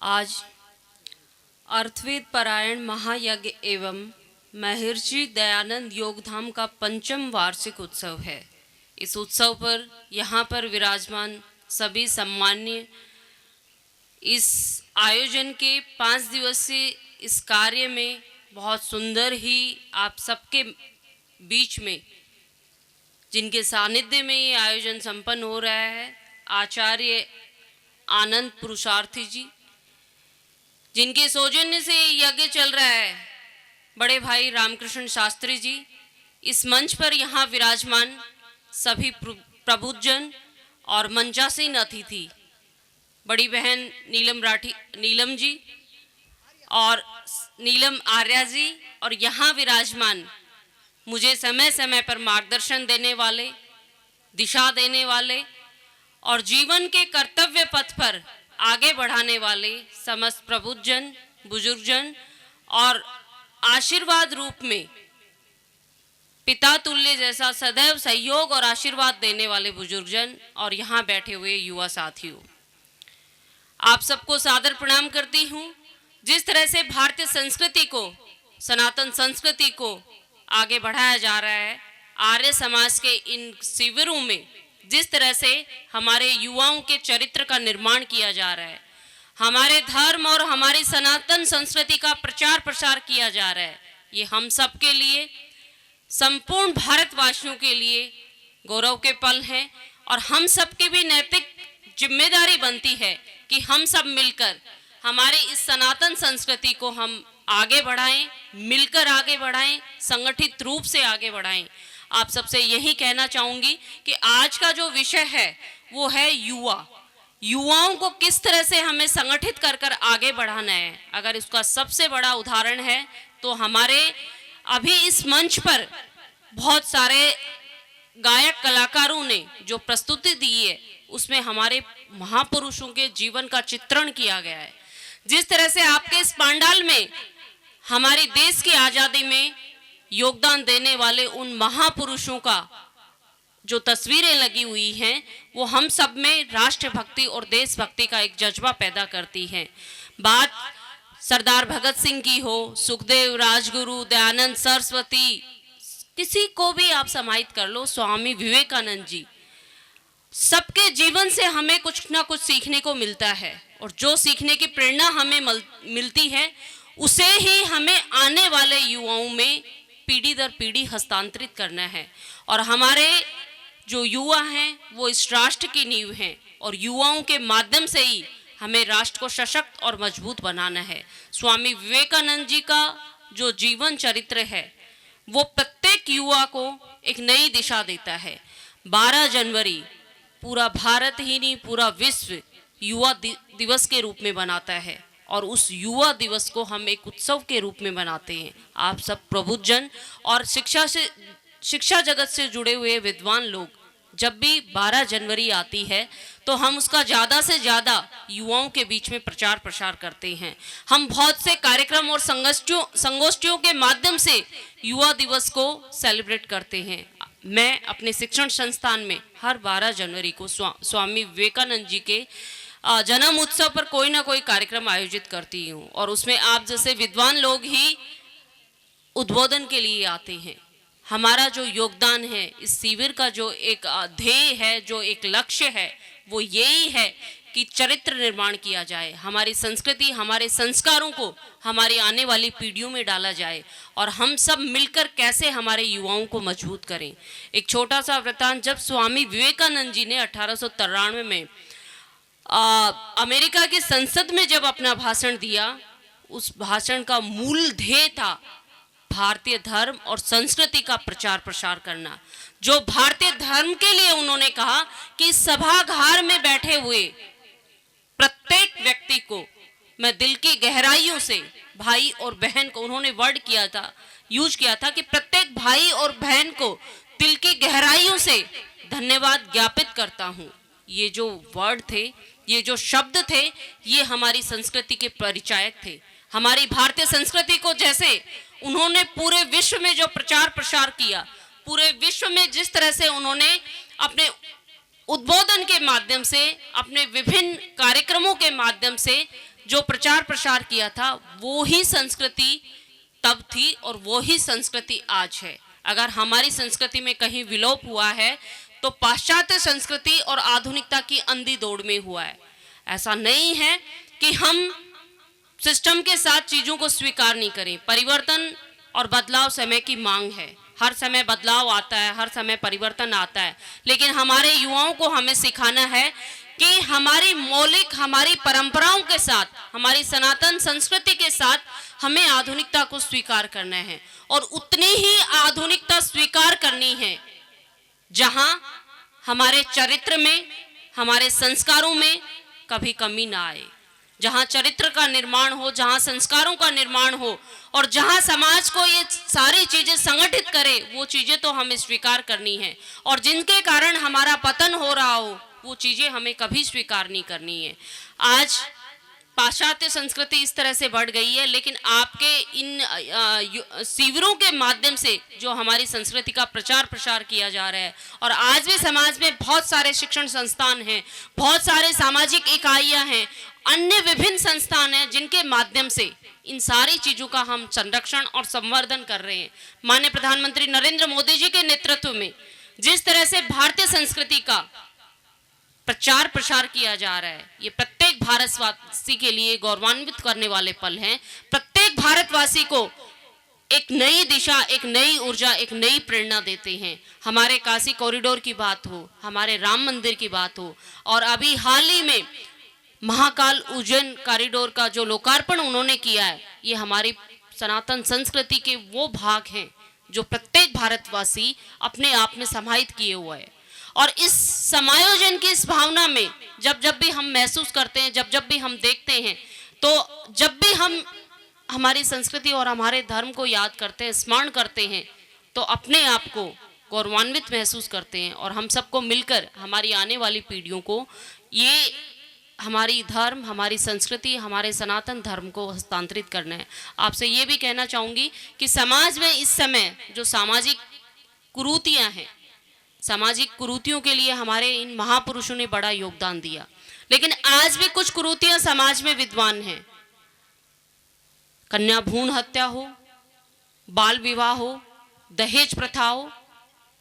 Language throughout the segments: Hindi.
आज अर्थवेद परायण महायज्ञ एवं महर्षि दयानंद योगधाम का 5वां वार्षिक उत्सव है। इस उत्सव पर यहाँ पर विराजमान सभी सम्मान्य इस आयोजन के 5 दिवसीय इस कार्य में बहुत सुंदर ही आप सबके बीच में जिनके सानिध्य में ये आयोजन संपन्न हो रहा है, आचार्य आनंद पुरुषार्थी जी, जिनके सौजन्य से यज्ञ चल रहा है, बड़े भाई रामकृष्ण शास्त्री जी, इस मंच पर यहाँ विराजमान सभी प्रबुद्धजन और मंचासीन अतिथि, बड़ी बहन नीलम जी और नीलम आर्या जी, और यहाँ विराजमान मुझे समय समय पर मार्गदर्शन देने वाले, दिशा देने वाले और जीवन के कर्तव्य पथ पर आगे बढ़ाने वाले समस्त प्रबुद्धजन, बुजुर्गजन और आशीर्वाद रूप में पिता तुल्य जैसा सदैव सहयोग और आशीर्वाद देने वाले बुजुर्गजन और यहाँ बैठे हुए युवा साथियों, आप सबको सादर प्रणाम करती हूँ। जिस तरह से भारतीय संस्कृति को, सनातन संस्कृति को आगे बढ़ाया जा रहा है, आर्य समाज के इन शिविरों में जिस तरह से हमारे युवाओं के चरित्र का निर्माण किया जा रहा है, हमारे धर्म और हमारी सनातन संस्कृति का प्रचार प्रसार किया जा रहा है, ये हम सब के लिए, संपूर्ण भारतवासियों के लिए गौरव के पल हैं। और हम सब की भी नैतिक जिम्मेदारी बनती है कि हम सब मिलकर हमारे इस सनातन संस्कृति को हम आगे बढ़ाएं, मिलकर आगे बढ़ाएं, संगठित रूप से आगे बढ़ाएं। आप सबसे यही कहना चाहूँगी कि आज का जो विषय है वो है युवाओं को किस तरह से हमें संगठित कर कर आगे बढ़ाना है। अगर इसका सबसे बड़ा उदाहरण है तो हमारे अभी इस मंच पर बहुत सारे गायक कलाकारों ने जो प्रस्तुति दी है उसमें हमारे महापुरुषों के जीवन का चित्रण किया गया है। जिस तरह से आपके इस पंडाल में हमारी देश की आज़ादी में योगदान देने वाले उन महापुरुषों का जो तस्वीरें लगी हुई हैं वो हम सब में राष्ट्रभक्ति और देशभक्ति का एक जज्बा पैदा करती हैं। बात सरदार भगत सिंह की हो, सुखदेव, राजगुरु, दयानंद सरस्वती, किसी को भी आप समाहित कर लो, स्वामी विवेकानंद जी, सबके जीवन से हमें कुछ ना कुछ सीखने को मिलता है और जो सीखने की प्रेरणा हमें मिलती है उसे ही हमें आने वाले युवाओं में पीढ़ी दर पीढ़ी हस्तांतरित करना है। और हमारे जो युवा हैं वो इस राष्ट्र की नींव हैं और युवाओं के माध्यम से ही हमें राष्ट्र को सशक्त और मजबूत बनाना है। स्वामी विवेकानंद जी का जो जीवन चरित्र है वो प्रत्येक युवा को एक नई दिशा देता है। 12 जनवरी पूरा भारत ही नहीं, पूरा विश्व युवा दिवस के रूप में बनाता है और उस युवा दिवस को हम एक उत्सव के रूप में मनाते हैं। आप सब प्रबुद्धजन और शिक्षा जगत से जुड़े हुए विद्वान लोग, जब भी 12 जनवरी आती है तो हम उसका ज़्यादा से ज़्यादा युवाओं के बीच में प्रचार प्रसार करते हैं। हम बहुत से कार्यक्रम और संगोष्ठियों के माध्यम से युवा दिवस को सेलिब्रेट करते हैं। मैं अपने शिक्षण संस्थान में हर 12 जनवरी को स्वामी विवेकानंद जी के जन्म उत्सव पर कोई ना कोई कार्यक्रम आयोजित करती हूँ और उसमें आप जैसे विद्वान लोग ही उद्बोधन के लिए आते हैं। हमारा जो योगदान है, इस शिविर का जो एक ध्येय है, जो एक लक्ष्य है, वो यही है कि चरित्र निर्माण किया जाए, हमारी संस्कृति, हमारे संस्कारों को हमारी आने वाली पीढ़ियों में डाला जाए और हम सब मिलकर कैसे हमारे युवाओं को मजबूत करें। एक छोटा सा वृत्तांत, जब स्वामी विवेकानंद जी ने 1893 में अमेरिका की संसद में जब अपना भाषण दिया, उस भाषण का मूल ध्येय था भारतीय धर्म और संस्कृति का प्रचार प्रसार करना। जो भारतीय धर्म के लिए उन्होंने कहा कि सभागार में बैठे हुए प्रत्येक व्यक्ति को मैं दिल की गहराइयों से, भाई और बहन को उन्होंने वर्ड यूज किया था कि प्रत्येक भाई और बहन को दिल की गहराइयों से धन्यवाद ज्ञापित करता हूँ। ये जो वर्ड थे, ये जो शब्द थे, ये हमारी संस्कृति के परिचायक थे। हमारी भारतीय संस्कृति को जैसे उन्होंने पूरे विश्व में जो प्रचार प्रसार किया, पूरे विश्व में जिस तरह से उन्होंने अपने उद्बोधन के माध्यम से, अपने विभिन्न कार्यक्रमों के माध्यम से जो प्रचार प्रसार किया था वो ही संस्कृति तब थी और वो ही संस्कृति आज है। अगर हमारी संस्कृति में कहीं विलोप हुआ है तो पाश्चात्य संस्कृति और आधुनिकता की अंधी दौड़ में हुआ है। ऐसा नहीं है कि हम सिस्टम के साथ चीजों को स्वीकार नहीं करें। परिवर्तन और बदलाव समय की मांग है। हर समय बदलाव आता है, हर समय परिवर्तन आता है, लेकिन हमारे युवाओं को हमें सिखाना है कि हमारी मौलिक, हमारी परंपराओं के साथ, हमारी सनातन संस्कृति के साथ हमें आधुनिकता को स्वीकार करना है और उतनी ही आधुनिकता स्वीकार करनी है जहां हमारे चरित्र में, हमारे संस्कारों में कभी कमी ना आए, जहां चरित्र का निर्माण हो, जहां संस्कारों का निर्माण हो और जहां समाज को ये सारी चीजें संगठित करे, वो चीजें तो हमें स्वीकार करनी है। और जिनके कारण हमारा पतन हो रहा हो वो चीजें हमें कभी स्वीकार नहीं करनी है। आज पाश्चात्य संस्कृति इस तरह से बढ़ गई है, लेकिन आपके इन शिविरों के माध्यम से जो हमारी संस्कृति का प्रचार प्रसार किया जा रहा है, और आज भी समाज में बहुत सारे शिक्षण संस्थान हैं, बहुत सारे सामाजिक इकाइयां हैं, अन्य विभिन्न संस्थान हैं जिनके माध्यम से इन सारी चीजों का हम संरक्षण और संवर्धन कर रहे हैं। माननीय प्रधानमंत्री नरेंद्र मोदी जी के नेतृत्व में जिस तरह से भारतीय संस्कृति का प्रचार प्रसार किया जा रहा है, ये प्रत्येक भारतवासी के लिए गौरवान्वित करने वाले पल हैं। प्रत्येक भारतवासी को एक नई दिशा, एक नई ऊर्जा, एक नई प्रेरणा देते हैं। हमारे काशी कॉरिडोर की बात हो, हमारे राम मंदिर की बात हो, और अभी हाल ही में महाकाल उज्जैन कॉरिडोर का जो लोकार्पण उन्होंने किया है, ये हमारी सनातन संस्कृति के वो भाग हैं जो प्रत्येक भारतवासी अपने आप में समाहित किए हुए है। और इस समायोजन की इस भावना में जब जब भी हम महसूस करते हैं, जब जब भी हम देखते हैं, तो जब भी हम हमारी संस्कृति और हमारे धर्म को याद करते हैं, स्मरण करते हैं, तो अपने आप को गौरवान्वित महसूस करते हैं। और हम सबको मिलकर हमारी आने वाली पीढ़ियों को ये हमारी धर्म, हमारी संस्कृति, हमारे सनातन धर्म को हस्तांतरित करना है। आपसे ये भी कहना चाहूँगी कि समाज में इस समय जो सामाजिक कुरीतियाँ हैं, सामाजिक कुरीतियों के लिए हमारे इन महापुरुषों ने बड़ा योगदान दिया, लेकिन आज भी कुछ कुरीतियां समाज में विद्वान हैं। कन्या भ्रूण हत्या हो, बाल विवाह हो, दहेज प्रथा हो,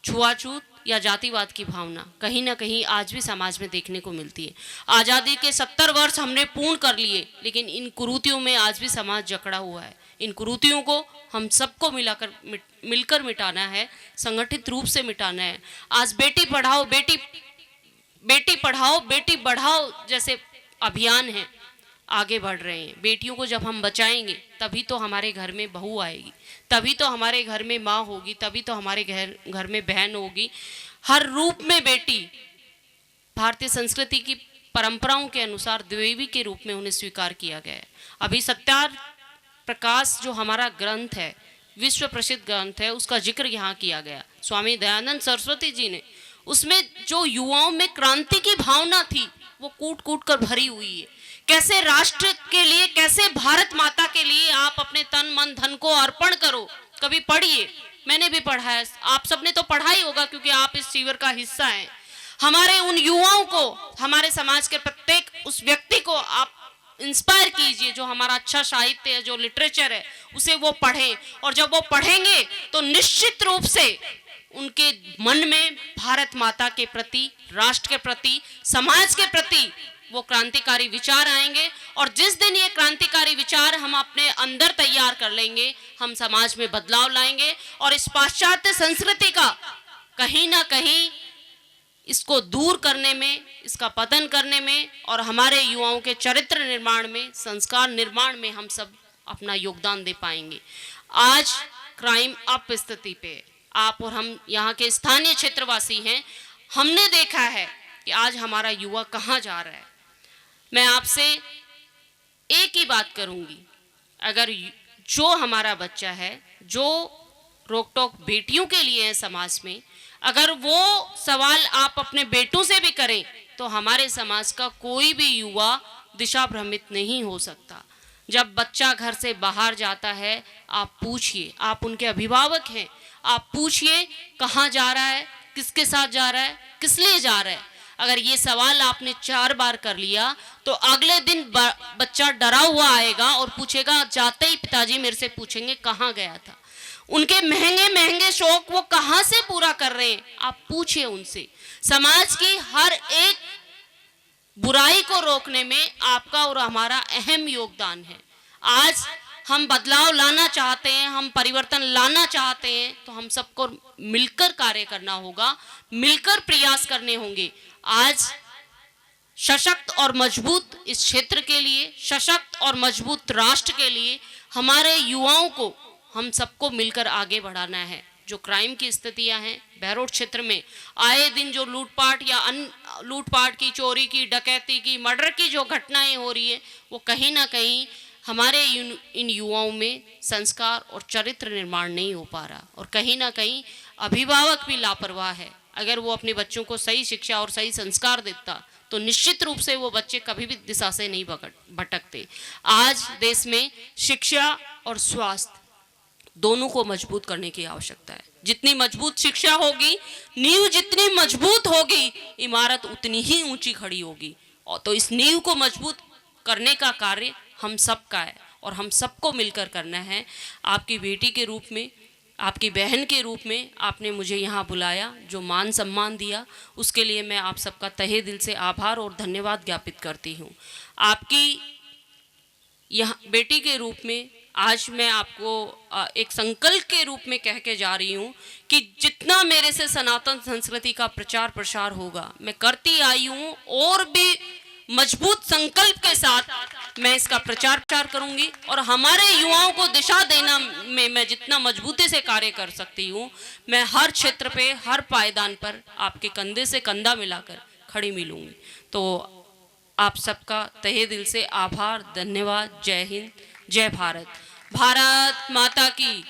छुआछूत या जातिवाद की भावना कहीं ना कहीं आज भी समाज में देखने को मिलती है। आज़ादी के 70 वर्ष हमने पूर्ण कर लिए, लेकिन इन कुरीतियों में आज भी समाज जकड़ा हुआ है। इन कुरीतियों को हम सबको मिलकर मिटाना है, संगठित रूप से मिटाना है। आज बेटी पढ़ाओ बेटी बढ़ाओ जैसे अभियान हैं, आगे बढ़ रहे हैं। बेटियों को जब हम बचाएंगे तभी तो हमारे घर में बहू आएगी, तभी तो हमारे घर में माँ होगी, तभी तो हमारे घर में बहन होगी। हर रूप में बेटी भारतीय संस्कृति की परंपराओं के अनुसार देवी के रूप में उन्हें स्वीकार किया गया है। अभी सत्यार प्रकाश जो हमारा ग्रंथ है, विश्व प्रसिद्ध ग्रंथ है, उसका जिक्र यहाँ किया गया स्वामी दयानंद सरस्वती जी ने। उसमें जो युवाओं में क्रांति की भावना थी वो कूट कूट कर भरी हुई है। कैसे राष्ट्र के लिए, कैसे भारत माता के लिए आप अपने तन मन धन को अर्पण करो। कभी पढ़िए, मैंने भी पढ़ा है, आप सबने तो पढ़ा ही होगा क्योंकि आप इस शिविर का हिस्सा हैं। हमारे उन युवाओं को, हमारे समाज के प्रत्येक उस व्यक्ति को आप इंस्पायर कीजिए जो हमारा अच्छा साहित्य है, जो लिटरेचर है, उसे वो पढ़ें। और जब वो पढ़ेंगे तो निश्चित रूप से उनके मन में भारत माता के प्रति, राष्ट्र के प्रति, समाज के प्रति वो क्रांतिकारी विचार आएंगे। और जिस दिन ये क्रांतिकारी विचार हम अपने अंदर तैयार कर लेंगे, हम समाज में बदलाव लाएंगे और इस पाश्चात्य संस्कृति का कहीं ना कहीं इसको दूर करने में, इसका पतन करने में और हमारे युवाओं के चरित्र निर्माण में, संस्कार निर्माण में हम सब अपना योगदान दे पाएंगे। आज क्राइम अप स्थिति पे आप और हम यहाँ के स्थानीय क्षेत्रवासी हैं, हमने देखा है कि आज हमारा युवा कहाँ जा रहा है। मैं आपसे एक ही बात करूंगी, अगर जो हमारा बच्चा है, जो रोक टोक बेटियों के लिए है समाज में, अगर वो सवाल आप अपने बेटों से भी करें तो हमारे समाज का कोई भी युवा दिशा भ्रमित नहीं हो सकता। जब बच्चा घर से बाहर जाता है, आप पूछिए, आप उनके अभिभावक हैं, आप पूछिए कहाँ जा रहा है, किसके साथ जा रहा है, किस लिए जा रहा है। अगर ये सवाल आपने 4 बार कर लिया तो अगले दिन बच्चा डरा हुआ आएगा और पूछेगा, जाते ही पिताजी मेरे से पूछेंगे कहाँ गया था। उनके महंगे महंगे शौक वो कहाँ से पूरा कर रहे हैं, आप पूछिए उनसे। समाज की हर एक बुराई को रोकने में आपका और हमारा अहम योगदान है। आज हम बदलाव लाना चाहते हैं, हम परिवर्तन लाना चाहते हैं, तो हम सबको मिलकर कार्य करना होगा, मिलकर प्रयास करने होंगे। आज सशक्त और मजबूत इस क्षेत्र के लिए, सशक्त और मजबूत राष्ट्र के लिए हमारे युवाओं को, हम सबको मिलकर आगे बढ़ाना है। जो क्राइम की स्थितियां हैं बहरोड क्षेत्र में, आए दिन जो लूटपाट या लूटपाट की, चोरी की, डकैती की, मर्डर की जो घटनाएं हो रही है, वो कहीं ना कहीं हमारे इन युवाओं में संस्कार और चरित्र निर्माण नहीं हो पा रहा, और कहीं ना कहीं अभिभावक भी लापरवाह है। अगर वो अपने बच्चों को सही शिक्षा और सही संस्कार देता तो निश्चित रूप से वो बच्चे कभी भी दिशा से नहीं भटकते। आज देश में शिक्षा और स्वास्थ्य दोनों को मजबूत करने की आवश्यकता है। जितनी मजबूत शिक्षा होगी, नींव जितनी मजबूत होगी, इमारत उतनी ही ऊंची खड़ी होगी। और तो इस नींव को मजबूत करने का कार्य हम सबका है और हम सबको मिलकर करना है। आपकी बेटी के रूप में, आपकी बहन के रूप में आपने मुझे यहाँ बुलाया, जो मान सम्मान दिया, उसके लिए मैं आप सबका तहे दिल से आभार और धन्यवाद ज्ञापित करती हूँ। आपकी यहाँ बेटी के रूप में आज मैं आपको एक संकल्प के रूप में कह के जा रही हूँ कि जितना मेरे से सनातन संस्कृति का प्रचार प्रसार होगा, मैं करती आई हूँ, और भी मजबूत संकल्प के साथ मैं इसका प्रचार करूंगी। और हमारे युवाओं को दिशा देना में मैं जितना मजबूती से कार्य कर सकती हूँ, मैं हर क्षेत्र पे, हर पायदान पर आपके कंधे से कंधा मिलाकर खड़ी मिलूंगी। तो आप सबका तहे दिल से आभार, धन्यवाद। जय हिंद, जय भारत। भारत माता की